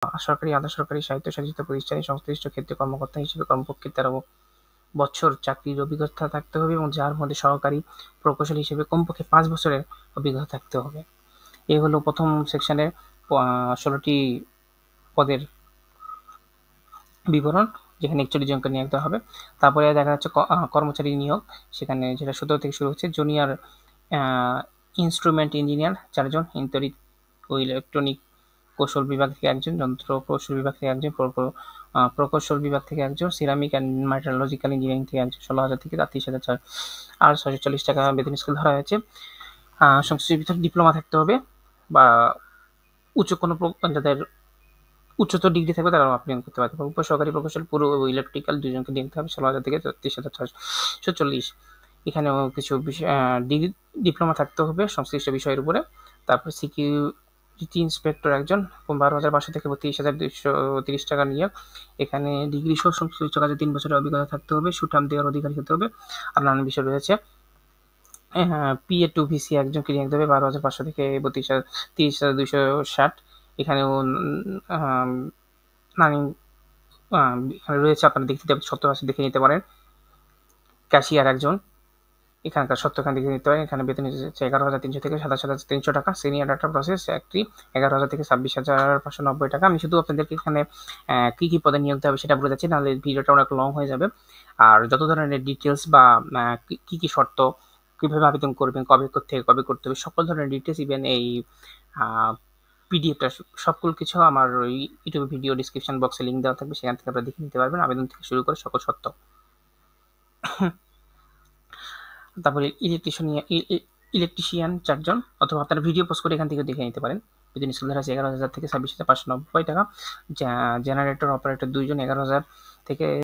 সরকারি, আধা সরকারি, স্বায়ত্তশাসিত প্রতিষ্ঠানে সংশ্লিষ্ট ক্ষেত্রে কর্মকর্তা হিসেবে কমপক্ষে 13 বছর চাকরির অভিজ্ঞতা থাকতে হবে এবং যার মধ্যে সহকারী প্রকৌশলী হিসেবে কমপক্ষে 5 বছরের অভিজ্ঞতা থাকতে হবে। এই হলো প্রথম সেকশনের 16টি পদের বিবরণ, যেখানে 41 জনকে নিয়োগ দেওয়া হবে। তারপরে দেখা যাচ্ছে কর্মচারী নিয়োগ, সেখানে যেটা 17 থেকে শুরু হচ্ছে। জুনিয়র ইনস্ট্রুমেন্ট ইঞ্জিনিয়ার 4 জন, তড়িৎ ও ইলেকট্রনিক কৌশল বিভাগ থেকে 1 জন, যন্ত্র কৌশল বিভাগ থেকে 1 জন, প্রকৌশল বিভাগ থেকে 1 জন, সিরামিক অ্যান্ড মেটালজিক্যাল ইঞ্জিনিয়ারিং থেকে 1 জন, 16,000 থেকে 30,000 আর 640 টাকা বেতন স্কেল ধরা হয়েছে। সংশ্লিষ্ট ভিতরে ডিপ্লোমা থাকতে হবে বা উচ্চ কোনো যাদের উচ্চতর ডিগ্রি থাকবে তারা আবেদন করতে পারবে। উপসহকারী প্রকৌশল পুরো ইলেকট্রিক্যাল 2 জনকে নিয়োগ হবে, 16,000 থেকে 33,640। এখানেও কিছু ডিগ্রি ডিপ্লোমা থাকতে হবে সংশ্লিষ্ট বিষয়ের উপরে। তারপর সিকিউরিটি ইন্সপেক্টর 1 জন, 12,500 থেকে 32,230 টাকা নিয়োগ। এখানে ডিগ্রি সহ সংশ্লিষ্ট কাজে 3 বছরের অভিজ্ঞতা থাকতে হবে, সুঠাম দেওয়ার অধিকারী হতে হবে। আর নানান বিষয় রয়েছে। PA টু ভিসি 1 জনকে নিয়োগ দেবে, 12,500 থেকে 30,260। এখানেও নানান এখানে রয়েছে, আপনারা সত্য আছে দেখে নিতে পারেন। ক্যাশিয়ার 1 জন, এখানকার সত্যখান দেখে নিতে পারেন। এখানে বেতন হচ্ছে 11,300 থেকে 27,300 টাকা। সিনিয়র ডাটা প্রসেস একটি 11,000 থেকে 26,590 টাকা। আমি শুধু আপনাদেরকে এখানে কি কি পদে নিয়োগ দেওয়া হবে সেটা বলে যাচ্ছি, নাহলে ভিডিওটা অনেক লং হয়ে যাবে। আর যত ধরনের ডিটেলস বা কি কি শর্ত, কিভাবে আবেদন করবেন, কবে থেকে কবে করতে হবে, সকল ধরনের ডিটেলস, ইভেন এই পিডিএফটা সকল কিছু আমার ওই ইউটিউব ভিডিও ডিসক্রিপশন বক্সে লিঙ্ক দেওয়া থাকবে, সেখান থেকে আপনারা দেখে নিতে পারবেন আবেদন থেকে শুরু করে সকল শর্ত। তারপরে ইলেকট্রিশিয়ান 4 জন, অথবা আপনারা ভিডিও পোস্ট করে এখান থেকে দেখে নিতে পারেন। বেতন স্কেল ধরা আছে 11,000 থেকে 26,590 টাকা। জেনারেটর অপারেটর 2 জন, 11,000 থেকে